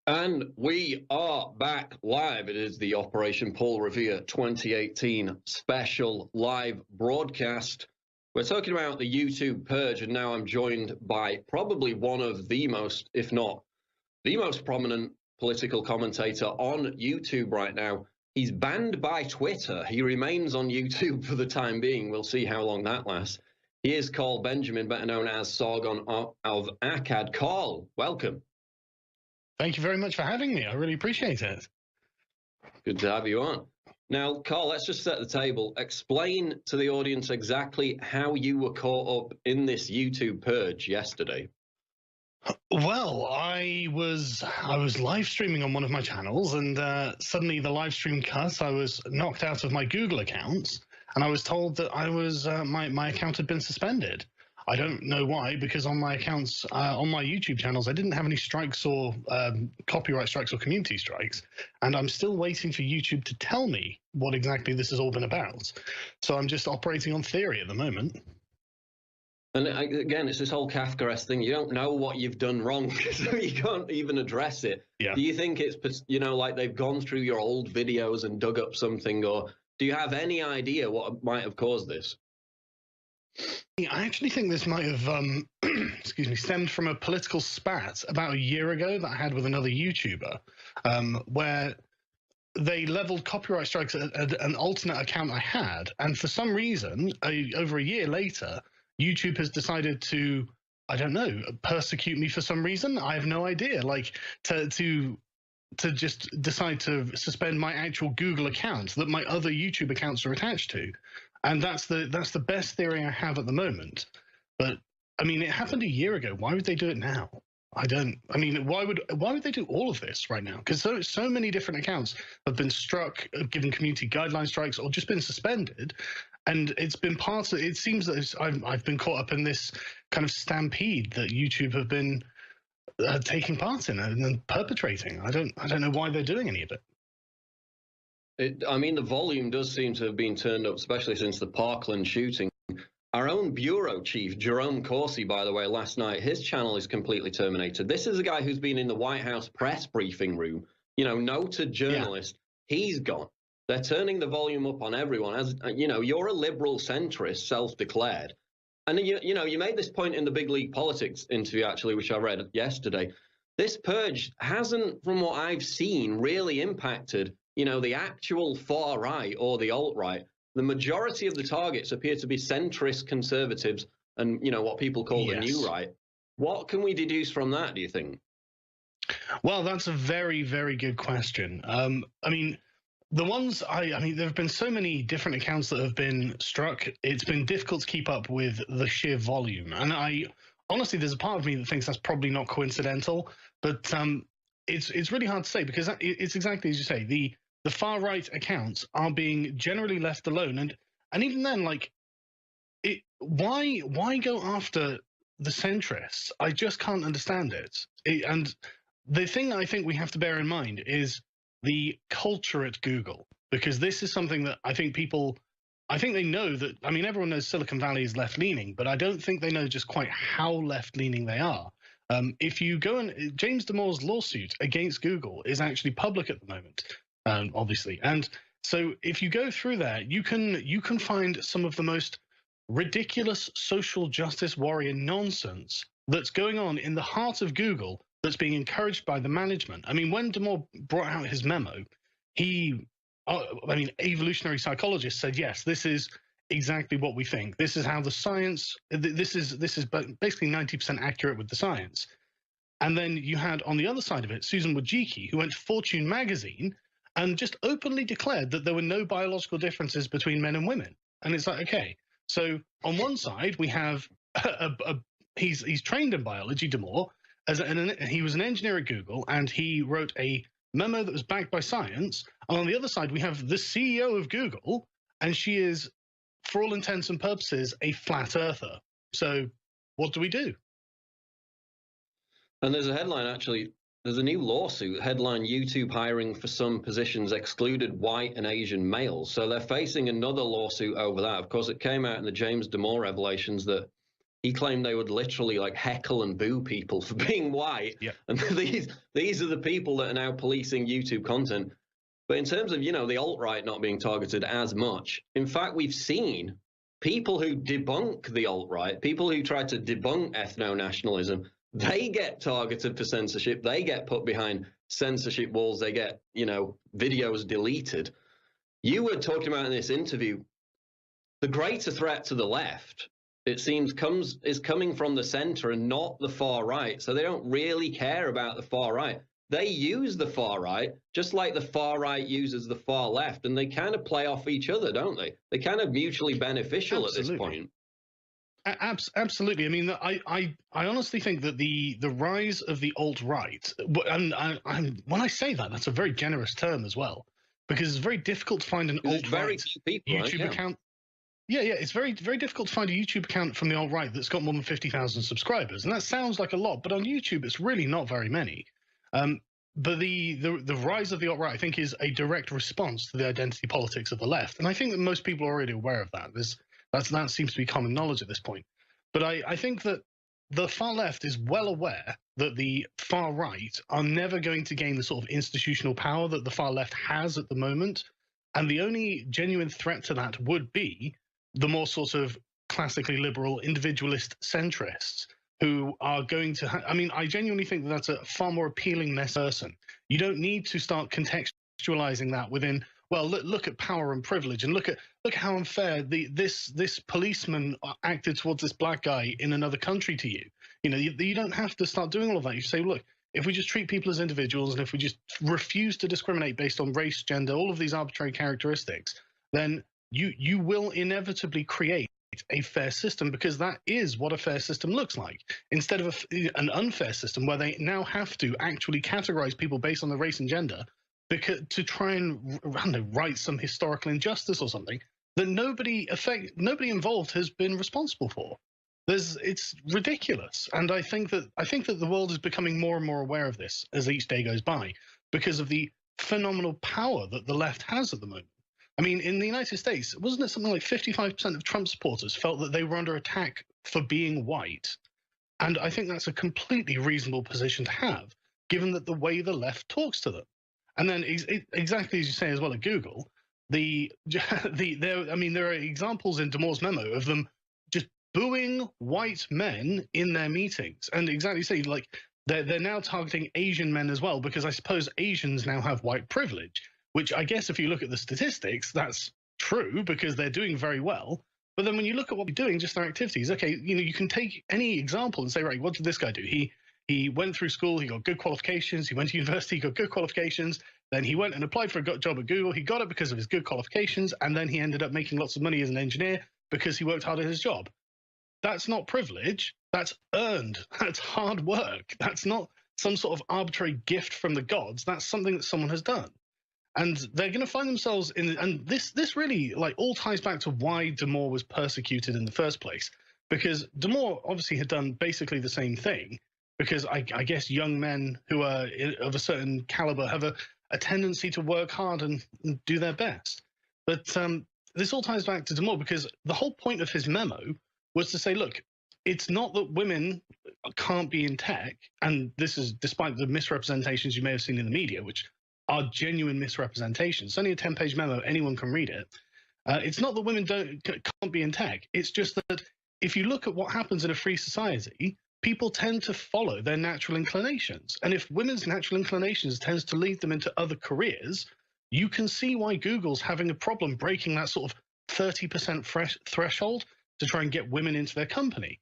And we are back live. It is the Operation Paul Revere 2018 special live broadcast. We're talking about the YouTube purge, and now I'm joined by probably one of the most, if not the most prominent political commentator on YouTube right now. He's banned by Twitter. He remains on YouTube for the time being. We'll see how long that lasts. He is Carl Benjamin, better known as Sargon of Akkad. Carl, welcome. Thank you very much for having me. I really appreciate it. Good to have you on. Now, Carl, let's just set the table. Explain to the audience exactly how you were caught up in this YouTube purge yesterday. Well, I was live streaming on one of my channels, and suddenly the live stream cut. I was knocked out of my Google accounts, and I was told that I was my account had been suspended. I don't know why, because on my accounts, on my YouTube channels, I didn't have any strikes or copyright strikes or community strikes. And I'm still waiting for YouTube to tell me what exactly this has all been about. So I'm just operating on theory at the moment. And again, it's this whole Kafka-esque thing. You don't know what you've done wrong, so you can't even address it. Yeah. Do you think it's, like they've gone through your old videos and dug up something, or do you have any idea what might have caused this? I actually think this might have, stemmed from a political spat about a year ago that I had with another YouTuber, where they leveled copyright strikes at an alternate account I had, and for some reason, over a year later, YouTube has decided to, I don't know, persecute me for some reason. I have no idea. Like to just decide to suspend my actual Google account that my other YouTube accounts are attached to. And that's the best theory I have at the moment. But I mean, it happened a year ago. Why would they do it now? Why would they do all of this right now? Because so many different accounts have been struck, given community guideline strikes, or just been suspended. And it's been part of it. Seems that I've been caught up in this kind of stampede that YouTube have been taking part in and perpetrating. I don't know why they're doing any of it. The volume does seem to have been turned up, especially since the Parkland shooting. Our own bureau chief, Jerome Corsi, by the way, last night, his channel is completely terminated. This is a guy who's been in the White House press briefing room, noted journalist. Yeah. He's gone. They're turning the volume up on everyone. As you're a liberal centrist, self-declared. And you made this point in the Big League Politics interview, actually, which I read yesterday. This purge hasn't, from what I've seen, really impacted the actual far right or the alt-right. The majority of the targets appear to be centrist conservatives and, what people call the new right. What can we deduce from that, do you think? Well, that's a very, very good question. The ones there have been so many different accounts that have been struck. It's been difficult to keep up with the sheer volume. And honestly, there's a part of me that thinks that's probably not coincidental, but it's really hard to say, because it's exactly as you say. The far right accounts are being generally left alone, and even then, why go after the centrists? I just can't understand it. And the thing I think we have to bear in mind is the culture at Google, because this is something that I think they know that. Everyone knows Silicon Valley is left-leaning, but I don't think they know just quite how left-leaning they are. If you go and James Damore's lawsuit against Google is actually public at the moment. Obviously, and so if you go through that, you can find some of the most ridiculous social justice warrior nonsense that's going on in the heart of Google that's being encouraged by the management. When Damore brought out his memo, evolutionary psychologists said, yes, this is exactly what we think. This is how the science. This is basically 90% accurate with the science. And then you had on the other side of it Susan Wojcicki, who went to Fortune magazine and just openly declared that there were no biological differences between men and women. And it's like, okay, so on one side we have he's trained in biology, Damore, he was an engineer at Google, and he wrote a memo that was backed by science. And on the other side we have the CEO of Google, and she is, for all intents and purposes, a flat earther. So what do we do? And there's a headline, actually. There's a new lawsuit, headline YouTube hiring for some positions excluded white and Asian males. So they're facing another lawsuit over that. Of course, it came out in the James Damore revelations that he claimed they would literally like heckle and boo people for being white. Yeah. And these are the people that are now policing YouTube content. But in terms of, the alt-right not being targeted as much, in fact, we've seen people who debunk the alt-right, people who try to debunk ethno-nationalism, they get targeted for censorship. They get put behind censorship walls. They get, videos deleted. You were talking about in this interview, the greater threat to the left, it seems, is coming from the center and not the far right. So they don't really care about the far right. They use the far right just like the far right uses the far left, and they kind of play off each other, don't they? They're kind of mutually beneficial at this point. Absolutely. I mean, I honestly think that the rise of the alt-right, and when I say that, that's a very generous term as well, because it's very difficult to find an alt-right YouTube account. Yeah, it's very, very difficult to find a YouTube account from the alt-right that's got more than 50,000 subscribers, and that sounds like a lot, but on YouTube, it's really not very many. But the rise of the alt-right, I think, is a direct response to the identity politics of the left, and I think that most people are already aware of that. That seems to be common knowledge at this point. But I think that the far left is well aware that the far right are never going to gain the sort of institutional power that the far left has at the moment, and the only genuine threat to that would be the more sort of classically liberal individualist centrists who are going to I mean, I genuinely think that that's a far more appealing person. You don't need to start contextualizing that within, well, look at power and privilege, and look how unfair this policeman acted towards this black guy in another country to you. You don't have to start doing all of that. You say, look, if we just treat people as individuals, and if we just refuse to discriminate based on race, gender, all of these arbitrary characteristics, then you will inevitably create a fair system, because that is what a fair system looks like, instead of an unfair system where they now have to actually categorize people based on their race and gender because to try and right some historical injustice or something that nobody involved has been responsible for. It's ridiculous, and I think that the world is becoming more and more aware of this as each day goes by, because of the phenomenal power that the left has at the moment. I mean, in the United States, wasn't it something like 55% of Trump supporters felt that they were under attack for being white? And I think that's a completely reasonable position to have, given that the way the left talks to them. And then exactly as you say as well at Google, there are examples in Damore's memo of them just booing white men in their meetings. And exactly say, like, they're now targeting Asian men as well, because I suppose Asians now have white privilege, which I guess if you look at the statistics, that's true, because they're doing very well. But then when you look at what they're doing, just their activities, okay, you can take any example and say, right, what did this guy do? He went through school, he got good qualifications, he went to university, he got good qualifications, then he went and applied for a job at Google, he got it because of his good qualifications, and then he ended up making lots of money as an engineer because he worked hard at his job. That's not privilege, that's earned, that's hard work, that's not some sort of arbitrary gift from the gods, that's something that someone has done. And they're going to find themselves in, and this really like all ties back to why Damore was persecuted in the first place, because Damore obviously had done basically the same thing, because I guess young men who are of a certain caliber have a tendency to work hard and do their best. But this all ties back to Damore, because the whole point of his memo was to say, look, it's not that women can't be in tech, and this is despite the misrepresentations you may have seen in the media, which are genuine misrepresentations. It's only a 10-page memo, anyone can read it. It's not that women can't be in tech. It's just that if you look at what happens in a free society, people tend to follow their natural inclinations. And if women's natural inclinations tends to lead them into other careers, you can see why Google's having a problem breaking that sort of 30% threshold to try and get women into their company.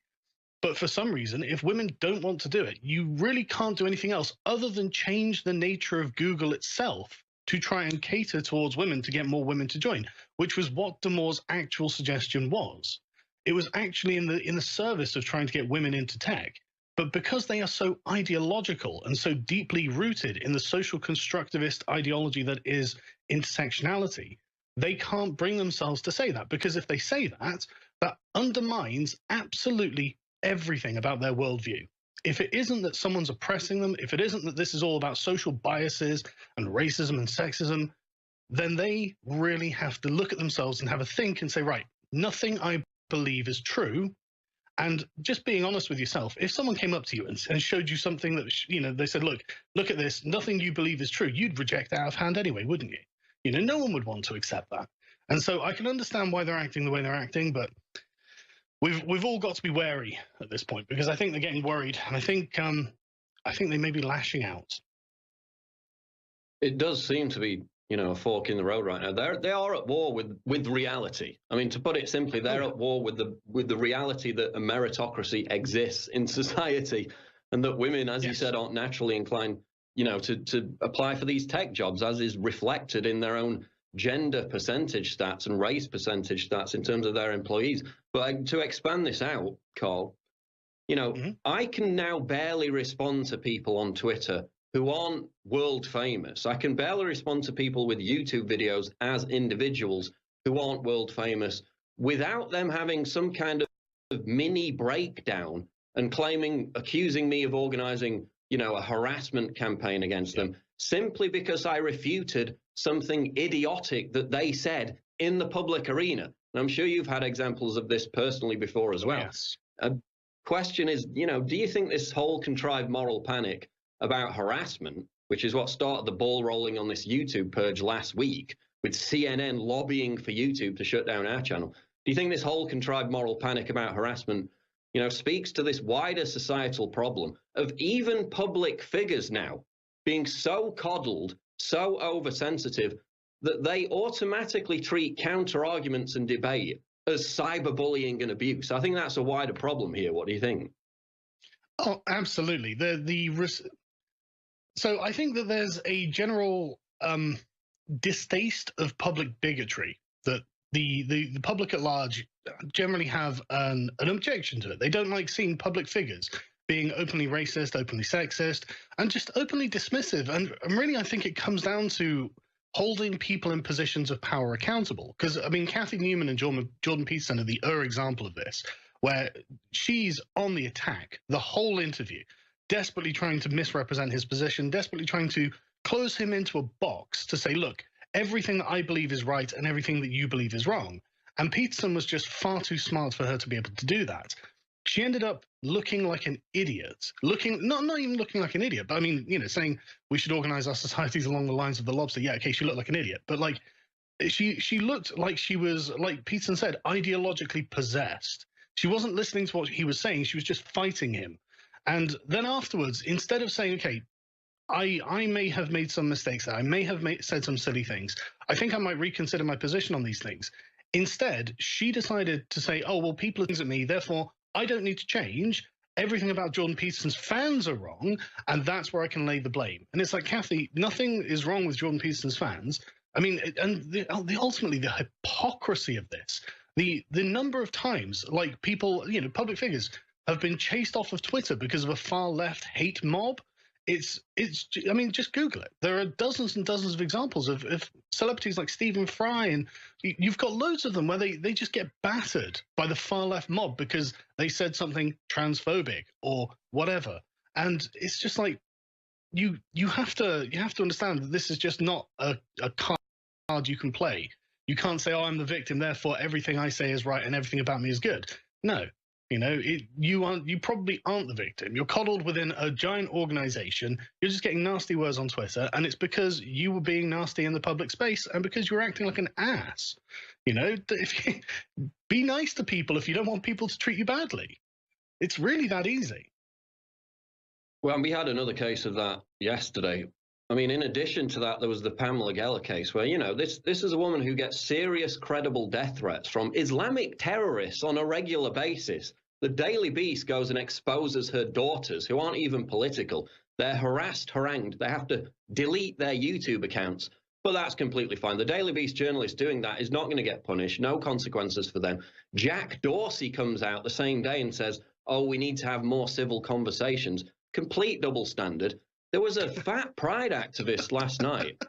But for some reason, if women don't want to do it, you really can't do anything else other than change the nature of Google itself to try and cater towards women to get more women to join, which was what Damore's actual suggestion was. It was actually in the service of trying to get women into tech. But because they are so ideological and so deeply rooted in the social constructivist ideology that is intersectionality, they can't bring themselves to say that, because if they say that, that undermines absolutely everything about their worldview. If it isn't that someone's oppressing them, if it isn't that this is all about social biases and racism and sexism, then they really have to look at themselves and have a think and say, right, nothing I believe is true, And just being honest with yourself, if someone came up to you and showed you something that, they said, look at this, nothing you believe is true, you'd reject that out of hand anyway, wouldn't you? No one would want to accept that. And so I can understand why they're acting the way they're acting, but we've all got to be wary at this point, because I think they're getting worried, and I think they may be lashing out. It does seem to be, a fork in the road right now. They are at war with reality. I mean, to put it simply, they're at war with the reality that a meritocracy exists in society, and that women, as you said, aren't naturally inclined, to apply for these tech jobs, as is reflected in their own gender percentage stats and race percentage stats in terms of their employees. But to expand this out, Carl, I can now barely respond to people on Twitter who aren't world famous. I can barely respond to people with YouTube videos as individuals who aren't world famous without them having some kind of mini breakdown and accusing me of organizing, a harassment campaign against them, simply because I refuted something idiotic that they said in the public arena. And I'm sure you've had examples of this personally before as well. Yes. Question is, do you think this whole contrived moral panic about harassment, which is what started the ball rolling on this YouTube purge last week, with CNN lobbying for YouTube to shut down our channel, do you think this whole contrived moral panic about harassment, speaks to this wider societal problem of even public figures now being so coddled, so oversensitive, that they automatically treat counter-arguments and debate as cyberbullying and abuse? I think that's a wider problem here. What do you think? Oh, absolutely. So I think that there's a general distaste of public bigotry, that the public at large generally have an objection to it. They don't like seeing public figures being openly racist, openly sexist, and just openly dismissive. And really, I think it comes down to holding people in positions of power accountable. Because, I mean, Kathy Newman and Jordan Peterson are the example of this, where she's on the attack the whole interview, desperately trying to misrepresent his position, desperately trying to close him into a box to say, look, everything that I believe is right and everything that you believe is wrong. And Peterson was just far too smart for her to be able to do that. She ended up looking like an idiot, not even looking like an idiot, but I mean, saying we should organize our societies along the lines of the lobster. Yeah, okay, she looked like an idiot, but like she looked like she was, like Peterson said, ideologically possessed. She wasn't listening to what he was saying. She was just fighting him. And then afterwards, instead of saying, okay, I may have made some mistakes there, I may have said some silly things, I think I might reconsider my position on these things. Instead, she decided to say, oh, well, people are things at me, therefore I don't need to change. Everything about Jordan Peterson's fans are wrong, and that's where I can lay the blame. And it's like, Kathy, nothing is wrong with Jordan Peterson's fans. I mean, and ultimately the hypocrisy of this, the number of times, like people, public figures have been chased off of Twitter because of a far left hate mob. I mean, just Google it. There are dozens and dozens of examples of celebrities like Stephen Fry, and you've got loads of them where they just get battered by the far left mob because they said something transphobic or whatever. And it's just like, you have to understand that this is just not a card you can play. You can't say, oh, I'm the victim, therefore everything I say is right and everything about me is good. No. You probably aren't the victim. You're coddled within a giant organization. You're just getting nasty words on Twitter, and it's because you were being nasty in the public space and because you were acting like an ass. Be nice to people if you don't want people to treat you badly. It's really that easy. Well, we had another case of that yesterday. I mean, in addition to that, there was the Pamela Geller case where, this is a woman who gets serious, credible death threats from Islamic terrorists on a regular basis. The Daily Beast goes and exposes her daughters, who aren't even political. They're harassed, harangued. They have to delete their YouTube accounts. But that's completely fine. The Daily Beast journalist doing that is not going to get punished. No consequences for them. Jack Dorsey comes out the same day and says, oh, we need to have more civil conversations. Complete double standard. There was a fat pride activist last night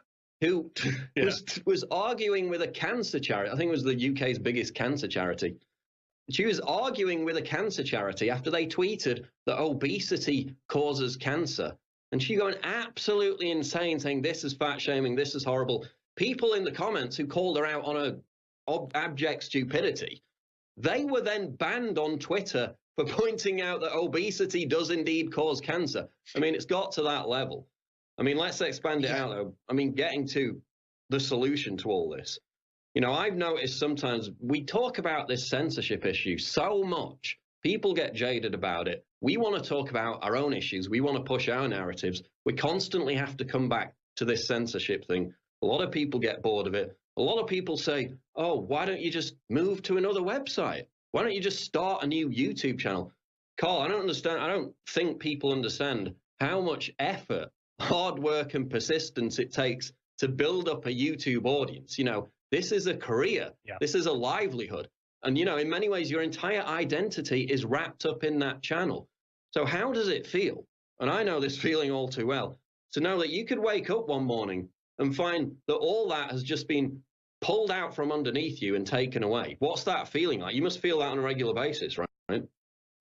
who was arguing with a cancer charity. I think it was the UK's biggest cancer charity. She was arguing with a cancer charity after they tweeted that obesity causes cancer. And she going absolutely insane, saying this is fat shaming, this is horrible. People in the comments who called her out on abject stupidity, they were then banned on Twitter for pointing out that obesity does indeed cause cancer. I mean, it's got to that level. I mean, let's expand it out, though. I mean, getting to the solution to all this. You know, I've noticed sometimes we talk about this censorship issue so much. People get jaded about it. We want to talk about our own issues. We want to push our narratives. We constantly have to come back to this censorship thing. A lot of people get bored of it. A lot of people say, oh, why don't you just move to another website? Why don't you just start a new YouTube channel? Carl, I don't understand. I don't think people understand how much effort, hard work, and persistence it takes to build up a YouTube audience. You know, this is a career. Yeah. This is a livelihood. And, you know, in many ways, your entire identity is wrapped up in that channel. So how does it feel? And I know this feeling all too well, to know that you could wake up one morning and find that all that has just been pulled out from underneath you and taken away. What's that feeling like? You must feel that on a regular basis, right?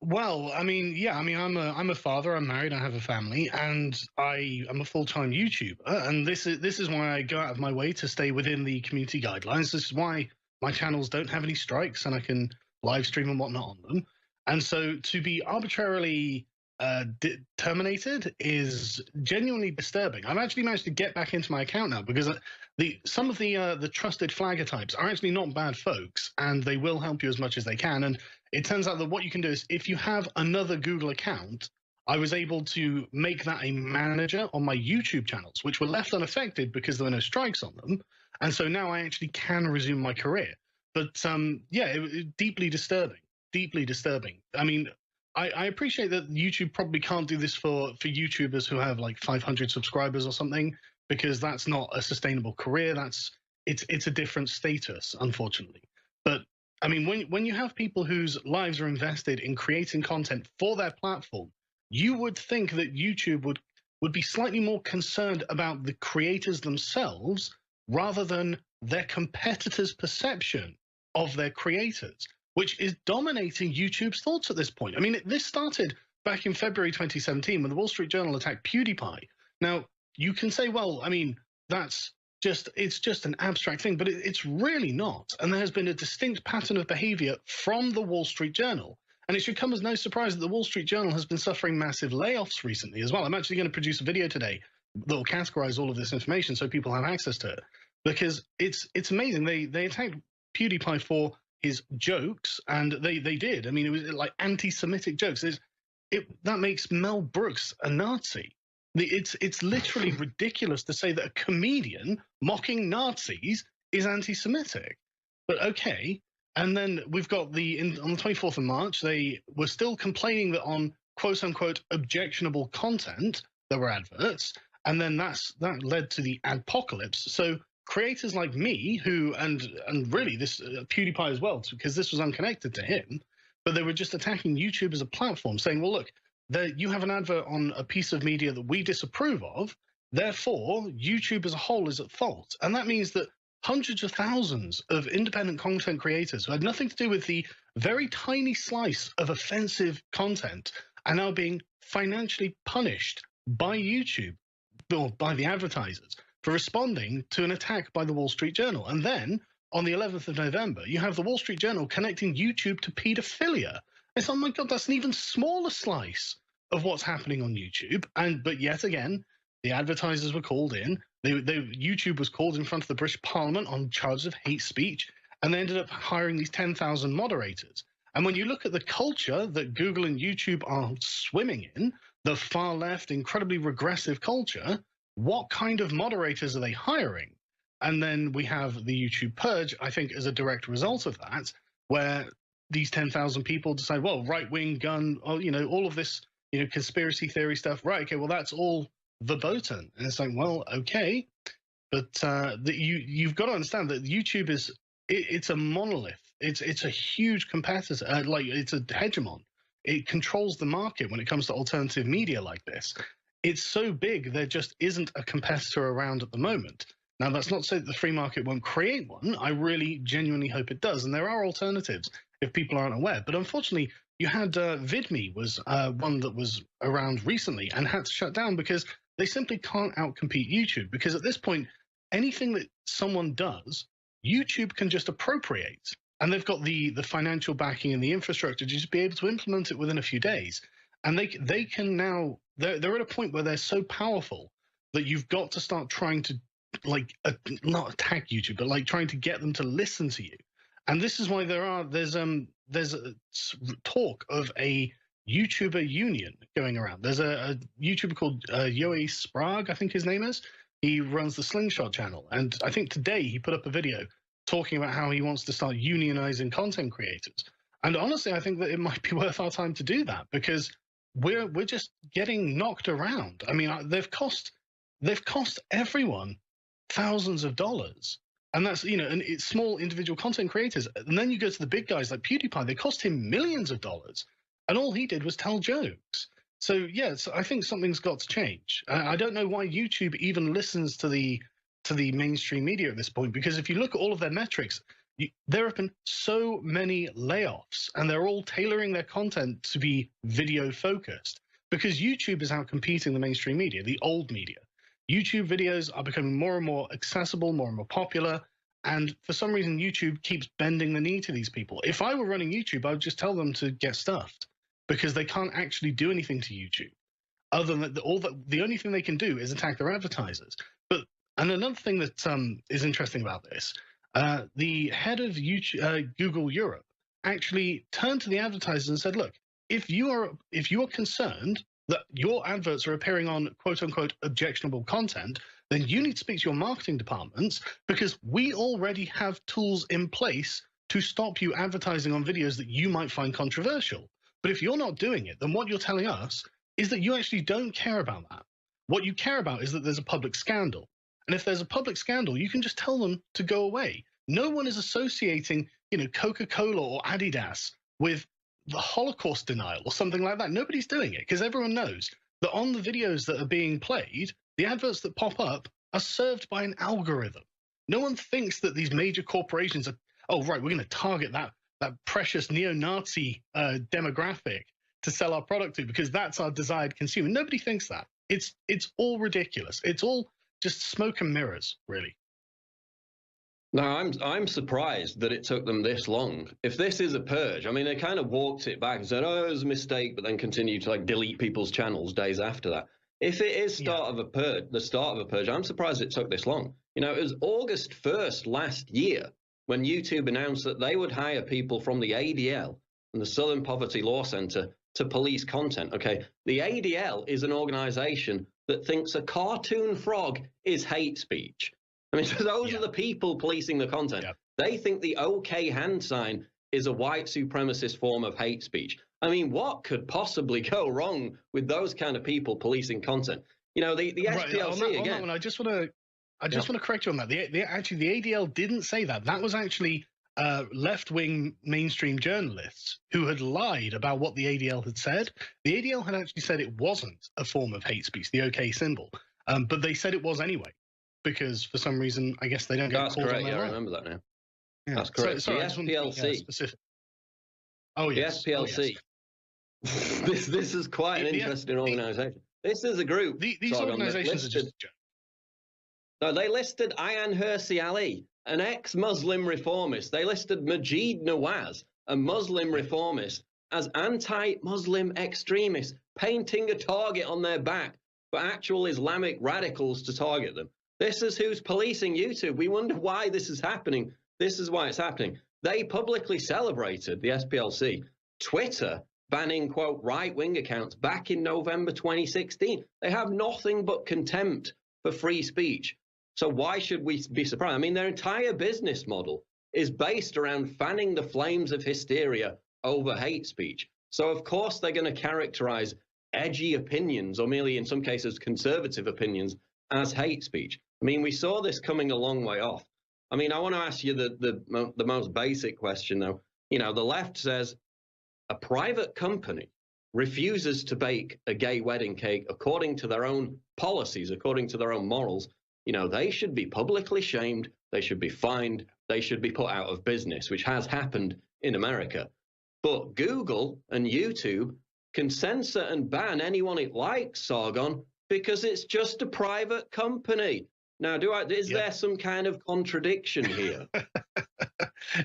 Well, I mean, yeah, I mean, I'm a father, I'm married, I have a family, and I am a full-time YouTuber, and this is why I go out of my way to stay within the community guidelines. This is why my channels don't have any strikes, and I can live stream and whatnot on them. And so to be arbitrarily terminated is genuinely disturbing. I've actually managed to get back into my account now because some of the trusted flagger types are actually not bad folks, and they will help you as much as they can. And it turns out that what you can do is, if you have another Google account, I was able to make that a manager on my YouTube channels, which were left unaffected because there were no strikes on them. And so now I actually can resume my career. But yeah, it deeply disturbing, deeply disturbing. I mean, I appreciate that YouTube probably can't do this for YouTubers who have like 500 subscribers or something, because that's not a sustainable career. It's a different status, unfortunately. But I mean, when you have people whose lives are invested in creating content for their platform, you would think that YouTube would be slightly more concerned about the creators themselves rather than their competitors' perception of their creators, which is dominating YouTube's thoughts at this point. I mean, this started back in February 2017 when the Wall Street Journal attacked PewDiePie. Now, you can say, well, I mean, it's just an abstract thing, but it's really not. And there has been a distinct pattern of behavior from the Wall Street Journal. And it should come as no surprise that the Wall Street Journal has been suffering massive layoffs recently as well. I'm actually going to produce a video today that will categorize all of this information so people have access to it, because it's amazing. They attacked PewDiePie for his jokes, and they did. I mean, it was like anti-Semitic jokes. That makes Mel Brooks a Nazi. It's literally ridiculous to say that a comedian mocking Nazis is anti-Semitic. But okay. And then we've got on the 24th of March, they were still complaining that on quote unquote objectionable content, there were adverts. And then that led to the adpocalypse. So creators like me and really this PewDiePie as well, because this was unconnected to him, but they were just attacking YouTube as a platform, saying, well, look, you have an advert on a piece of media that we disapprove of, therefore YouTube as a whole is at fault. And that means that hundreds of thousands of independent content creators who had nothing to do with the very tiny slice of offensive content are now being financially punished by YouTube, or by the advertisers, for responding to an attack by the Wall Street Journal. And then on the 11th of November, you have the Wall Street Journal connecting YouTube to pedophilia. It's, oh my God, that's an even smaller slice of what's happening on YouTube. But yet again, the advertisers were called in. YouTube was called in front of the British Parliament on charges of hate speech, and they ended up hiring these 10,000 moderators. And when you look at the culture that Google and YouTube are swimming in, the far left, incredibly regressive culture, what kind of moderators are they hiring? And then we have the YouTube Purge, I think, as a direct result of that, where these 10,000 people decide, well, right-wing gun, all of this, conspiracy theory stuff. Right, okay, well, that's all verboten. And it's like, well, okay, but you've got to understand that YouTube it's a monolith. It's a huge competitor, like it's a hegemon. It controls the market when it comes to alternative media like this. It's so big, there just isn't a competitor around at the moment. Now, that's not to say that the free market won't create one. I really genuinely hope it does. And there are alternatives if people aren't aware. But unfortunately, you had VidMe was one that was around recently and had to shut down because they simply can't outcompete YouTube. Because at this point, anything that someone does, YouTube can just appropriate. and they've got the financial backing and the infrastructure to just be able to implement it within a few days. And they can now, they're at a point where they're so powerful that you've got to start trying to, like, not attack YouTube, but like trying to get them to listen to you. And this is why there's a talk of a YouTuber union going around. There's a YouTuber called Yoey Sprague, I think his name is. He runs the Slingshot channel, and I think today he put up a video talking about how he wants to start unionizing content creators. And honestly, I think that it might be worth our time to do that, because we're just getting knocked around. I mean, they've cost everyone thousands of dollars. And that's, and it's small individual content creators. And then you go to the big guys like PewDiePie, they cost him millions of dollars. And all he did was tell jokes. So, yes, I think something's got to change. I don't know why YouTube even listens to the mainstream media at this point, because if you look at all of their metrics, there have been so many layoffs, and they're all tailoring their content to be video focused, because YouTube is out competing the mainstream media, the old media. YouTube videos are becoming more and more accessible, more and more popular, and for some reason, YouTube keeps bending the knee to these people. If I were running YouTube, I would just tell them to get stuffed, because they can't actually do anything to YouTube. Other than that, the only thing they can do is attack their advertisers. And another thing that is interesting about this, the head of YouTube, Google Europe actually turned to the advertisers and said, look, if you are concerned that your adverts are appearing on quote unquote objectionable content, then you need to speak to your marketing departments, because we already have tools in place to stop you advertising on videos that you might find controversial. But if you're not doing it, then what you're telling us is that you actually don't care about that. What you care about is that there's a public scandal. And if there's a public scandal, you can just tell them to go away. No one is associating, Coca-Cola or Adidas with the Holocaust denial or something like that. Nobody's doing it, because everyone knows that on the videos that are being played, the adverts that pop up are served by an algorithm. No one thinks that these major corporations are, oh, right, we're going to target that precious neo-Nazi demographic to sell our product to, because that's our desired consumer. Nobody thinks that. It's all ridiculous. It's all just smoke and mirrors, really. No, I'm surprised that it took them this long. If this is a purge, I mean, they kind of walked it back and said, oh, it was a mistake, but then continued to delete people's channels days after that. If it is the start of a purge, I'm surprised it took this long. It was August 1st last year when YouTube announced that they would hire people from the ADL and the Southern Poverty Law Center to police content. Okay, the ADL is an organization that thinks a cartoon frog is hate speech. I mean, so those are the people policing the content. They think the OK hand sign is a white supremacist form of hate speech. I mean, what could possibly go wrong with those kind of people policing content? The SPLC again. On that one, I just want to correct you on that. Actually, the ADL didn't say that. That was actually left-wing mainstream journalists who had lied about what the ADL had said. The ADL had actually said it wasn't a form of hate speech, the OK symbol, but they said it was anyway, because for some reason, I guess they don't get That's called correct. on their I own. remember that now. Yeah. That's correct. So the SPLC. Specific. Oh yes. The SPLC. Oh, yes. This is quite an interesting organisation. This is a group. These organisations are just a joke. No, they listed Ayaan Hirsi Ali, an ex-Muslim reformist. They listed Majid Nawaz, a Muslim reformist, as anti-Muslim extremists, painting a target on their back for actual Islamic radicals to target them. This is who's policing YouTube. We wonder why this is happening. This is why it's happening. They publicly celebrated, the SPLC, Twitter banning, quote, right-wing accounts back in November 2016. They have nothing but contempt for free speech. So why should we be surprised? I mean, their entire business model is based around fanning the flames of hysteria over hate speech. So, of course, they're going to characterize edgy opinions, or merely in some cases conservative opinions, as hate speech. I mean, we saw this coming a long way off. I mean, I want to ask you the most basic question, though. The left says a private company refuses to bake a gay wedding cake according to their own policies, according to their own morals. They should be publicly shamed, they should be fined, they should be put out of business, which has happened in America. But Google and YouTube can censor and ban anyone it likes, Sargon, because it's just a private company. Now, is there some kind of contradiction here?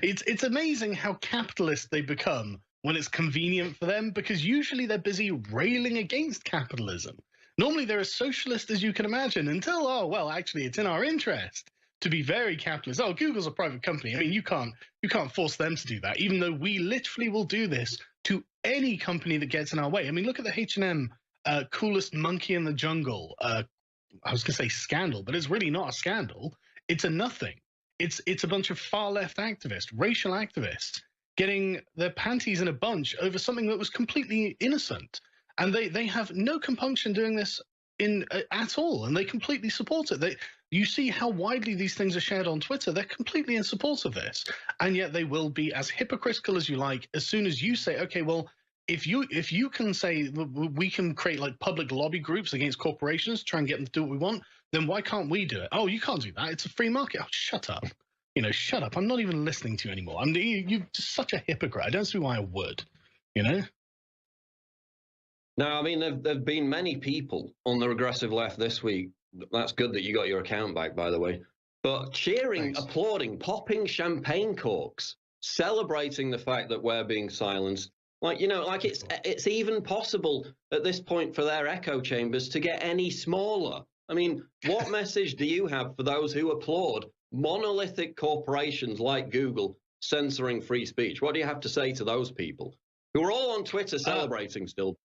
It's amazing how capitalist they become when it's convenient for them, because usually they're busy railing against capitalism. Normally they're as socialist as you can imagine until, oh, well, actually, it's in our interest to be very capitalist. Oh, Google's a private company. I mean, you can't force them to do that, even though we literally will do this to any company that gets in our way. I mean, look at the H&M coolest monkey in the jungle. I was going to say scandal, but it's really not a scandal. It's a nothing. It's a bunch of far left activists, racial activists, getting their panties in a bunch over something that was completely innocent, and they have no compunction doing this at all, and they completely support it. You see how widely these things are shared on Twitter. They're completely in support of this, and yet they will be as hypocritical as you like as soon as you say, okay, well, if you can say we can create like public lobby groups against corporations, try and get them to do what we want, then why can't we do it? Oh, you can't do that. It's a free market. Oh, shut up. Shut up. I'm not even listening to you anymore. You're just such a hypocrite. I don't see why I would, No, I mean, there've been many people on the regressive left this week. That's good that you got your account back, by the way. But cheering, Thanks. applauding, popping champagne corks, celebrating the fact that we're being silenced. Like, it's even possible at this point for their echo chambers to get any smaller. I mean, what message do you have for those who applaud monolithic corporations like Google censoring free speech? What do you have to say to those people who are all on Twitter celebrating still?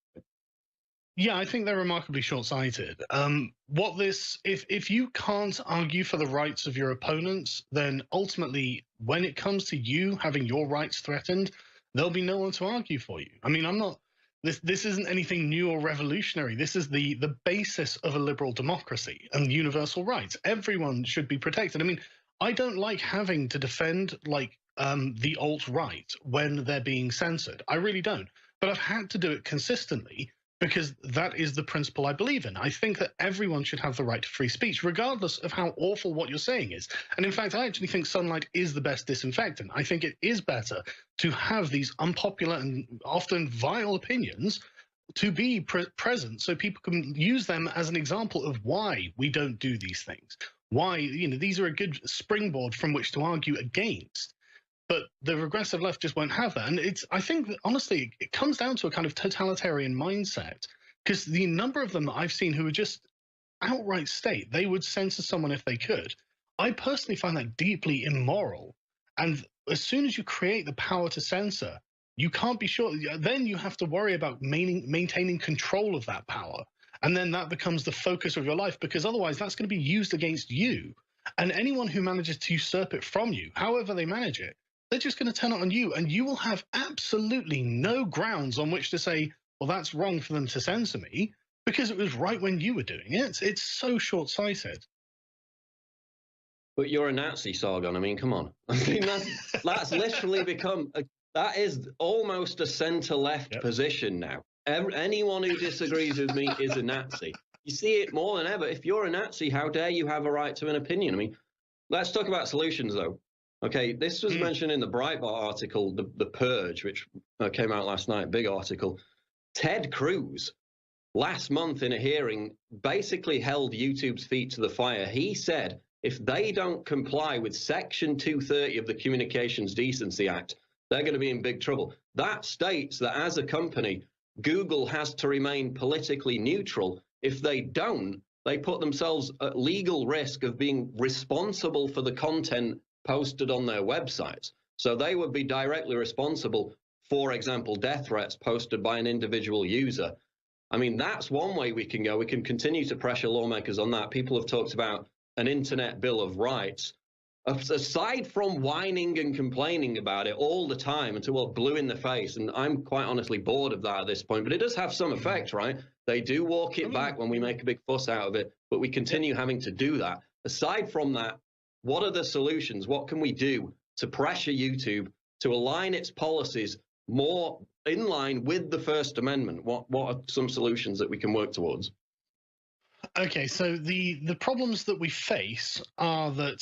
Yeah, I think they're remarkably short-sighted. If you can't argue for the rights of your opponents, then ultimately, when it comes to you having your rights threatened, there'll be no one to argue for you. I mean, this isn't anything new or revolutionary. This is the basis of a liberal democracy and universal rights. Everyone should be protected. I mean, I don't like having to defend the alt-right when they're being censored. I really don't. But I've had to do it consistently because that is the principle I believe in. I think that everyone should have the right to free speech, regardless of how awful what you're saying is. And in fact, I actually think sunlight is the best disinfectant. I think it is better to have these unpopular and often vile opinions to be present so people can use them as an example of why we don't do these things. Why, these are a good springboard from which to argue against. But the regressive left just won't have that. And I think that, honestly, it comes down to a kind of totalitarian mindset, because the number of them that I've seen who are just outright state they would censor someone if they could. I personally find that deeply immoral. And as soon as you create the power to censor, you can't be sure. Then you have to worry about maintaining control of that power. And then that becomes the focus of your life, because otherwise that's going to be used against you. And anyone who manages to usurp it from you, however they manage it, they're just going to turn it on you, and you will have absolutely no grounds on which to say, well, that's wrong for them to censor me, because it was right when you were doing it. It's so short-sighted. But you're a Nazi, Sargon. I mean, come on. I mean, that's literally become, that is almost a center-left position now. Anyone who disagrees with me is a Nazi. You see it more than ever. If you're a Nazi, how dare you have a right to an opinion? I mean, let's talk about solutions, though. Okay, this was mentioned in the Breitbart article, the Purge, which came out last night, big article. Ted Cruz, last month in a hearing, basically held YouTube's feet to the fire. He said if they don't comply with Section 230 of the Communications Decency Act, they're going to be in big trouble. That states that as a company, Google has to remain politically neutral. If they don't, they put themselves at legal risk of being responsible for the content posted on their websites. So they would be directly responsible, for example, death threats posted by an individual user. I mean, that's one way we can go. We can continue to pressure lawmakers on that. People have talked about an internet bill of rights. Aside from whining and complaining about it all the time until we're blue in the face, and I'm quite honestly bored of that at this point, but it does have some effect, right? They do walk it back when we make a big fuss out of it, but we continue having to do that. Aside from that, what are the solutions? What can we do to pressure YouTube to align its policies more in line with the First Amendment? What are some solutions that we can work towards? Okay, so the problems that we face are that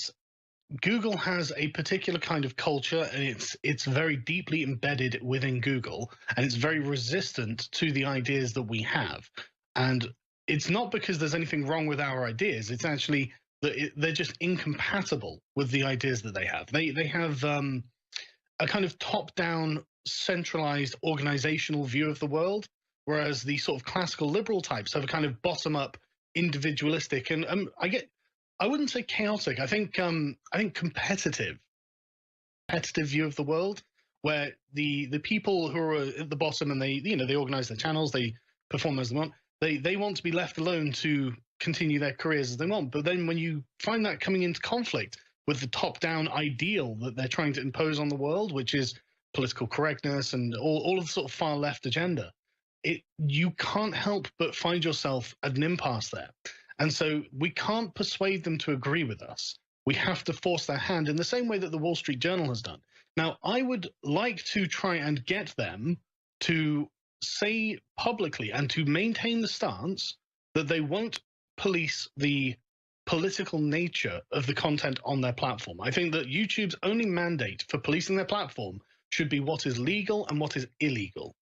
Google has a particular kind of culture, and it's very deeply embedded within Google, and it's very resistant to the ideas that we have. And it's not because there's anything wrong with our ideas. It's actually that they're just incompatible with the ideas that they have. They have a kind of top-down, centralized organizational view of the world, whereas the sort of classical liberal types have a kind of bottom-up, individualistic, and I wouldn't say chaotic. I think competitive view of the world, where the people who are at the bottom and they organize their channels, they perform as they want. They want to be left alone to continue their careers as they want. But then when you find that coming into conflict with the top-down ideal that they're trying to impose on the world, which is political correctness and all of the sort of far left agenda, you can't help but find yourself at an impasse there. And so we can't persuade them to agree with us. We have to force their hand in the same way that the Wall Street Journal has done. Now, I would like to try and get them to say publicly and to maintain the stance that they won't police the political nature of the content on their platform. I think that YouTube's only mandate for policing their platform should be what is legal and what is illegal.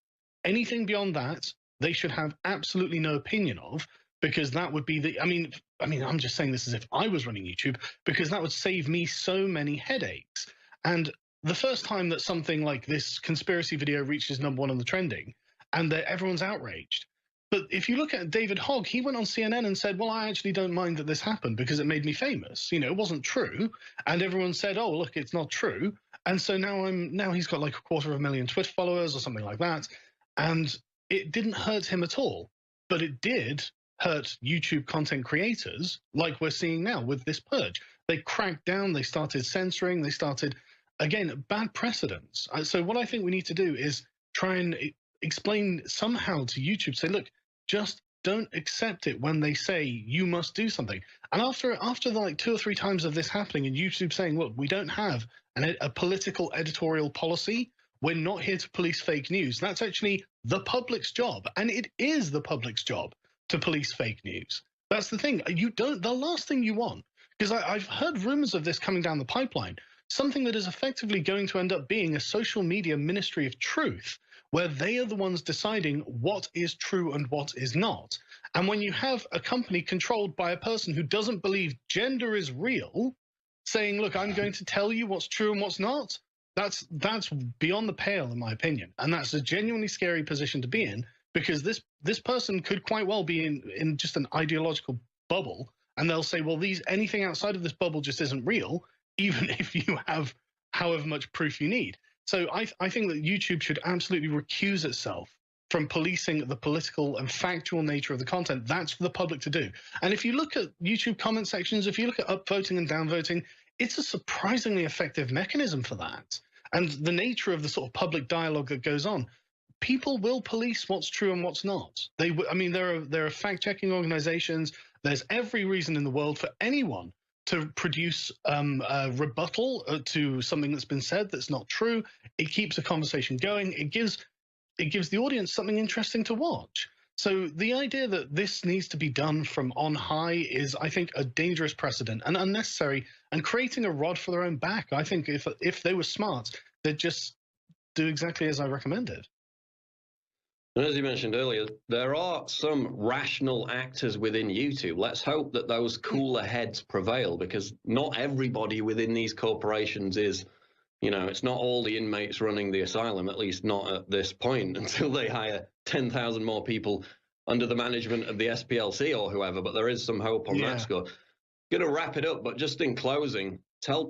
Anything beyond that, they should have absolutely no opinion of, because that would be I mean, I'm just saying this as if I was running YouTube, because that would save me so many headaches. And the first time that something like this conspiracy video reaches #1 on the trending, and everyone's outraged. But if you look at David Hogg, he went on CNN and said, well, I actually don't mind that this happened because it made me famous. You know, it wasn't true. And everyone said, oh, look, it's not true. And so now he's got like 250,000 Twitter followers or something like that. And it didn't hurt him at all. But it did hurt YouTube content creators, like we're seeing now with this purge. They cracked down, they started censoring, they started, again, bad precedents. So what I think we need to do is try and explain somehow to YouTube, say, look, just don't accept it when they say you must do something. And after the like 2 or 3 times of this happening and YouTube saying, look, we don't have a political editorial policy, we're not here to police fake news. That's actually the public's job. And it is the public's job to police fake news. That's the thing. The last thing you want, because I've heard rumors of this coming down the pipeline, something that is effectively going to end up being a social media ministry of truth, where they are the ones deciding what is true and what is not. And when you have a company controlled by a person who doesn't believe gender is real, saying, look, I'm going to tell you what's true and what's not, that's beyond the pale, in my opinion. And that's a genuinely scary position to be in, because this person could quite well be in just an ideological bubble, and they'll say, well, anything outside of this bubble just isn't real, even if you have however much proof you need. So I think that YouTube should absolutely recuse itself from policing the political and factual nature of the content. That's for the public to do. And if you look at YouTube comment sections, if you look at upvoting and downvoting, it's a surprisingly effective mechanism for that. And the nature of the sort of public dialogue that goes on, people will police what's true and what's not. There are fact-checking organizations. There's every reason in the world for anyone to produce a rebuttal to something that's been said that's not true. It keeps a conversation going. It gives the audience something interesting to watch. So the idea that this needs to be done from on high is, I think, a dangerous precedent and unnecessary, and creating a rod for their own back. I think if they were smart, they'd just do exactly as I recommended. And as you mentioned earlier, there are some rational actors within YouTube. Let's hope that those cooler heads prevail, because not everybody within these corporations is, it's not all the inmates running the asylum, at least not at this point, until they hire 10,000 more people under the management of the SPLC or whoever. But there is some hope on that score. Going to wrap it up, but just in closing,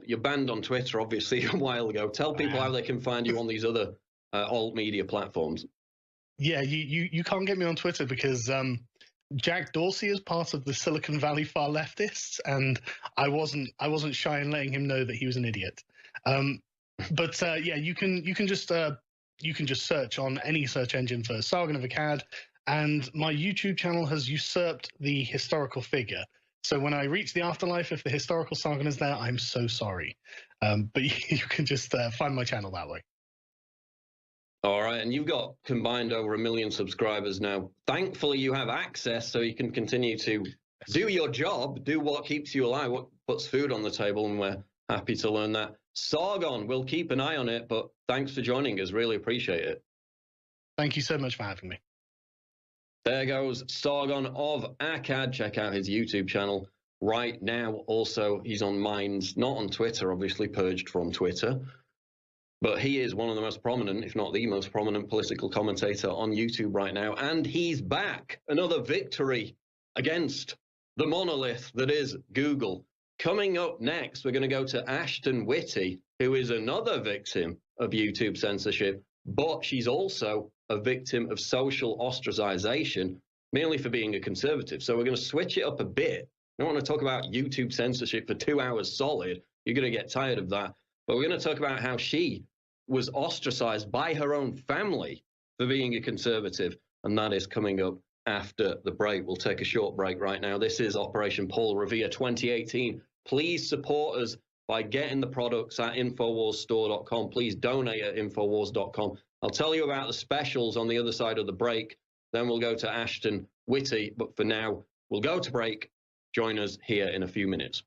you're banned on Twitter, obviously, a while ago. Tell people how they can find you on these other alt media platforms. Yeah, you can't get me on Twitter because Jack Dorsey is part of the Silicon Valley far leftists, and I wasn't shy in letting him know that he was an idiot. But you can just search on any search engine for Sargon of Akkad, and my YouTube channel has usurped the historical figure. So when I reach the afterlife, if the historical Sargon is there, I'm so sorry. But you can just find my channel that way. All right, and you've got combined over 1 million subscribers now. Thankfully, you have access so you can continue to do your job, do what keeps you alive, what puts food on the table, and we're happy to learn that. Sargon, we'll keep an eye on it, but thanks for joining us. Really appreciate it. Thank you so much for having me. There goes Sargon of Akkad. Check out his YouTube channel. right now. Also, he's on Minds, not on Twitter, obviously purged from Twitter. But he is one of the most prominent, if not the most prominent political commentator on YouTube right now. And he's back. Another victory against the monolith that is Google. Coming up next, we're going to go to Ashton Whitty, who is another victim of YouTube censorship, but she's also a victim of social ostracization, merely for being a conservative. So we're going to switch it up a bit. I don't want to talk about YouTube censorship for 2 hours solid. You're going to get tired of that. But we're going to talk about how she was ostracized by her own family for being a conservative, and that is coming up after the break. We'll take a short break right now. This is Operation Paul Revere 2018. Please support us by getting the products at InfoWarsStore.com. Please donate at InfoWars.com. I'll tell you about the specials on the other side of the break. Then we'll go to Ashton Whitty. But for now, we'll go to break. Join us here in a few minutes.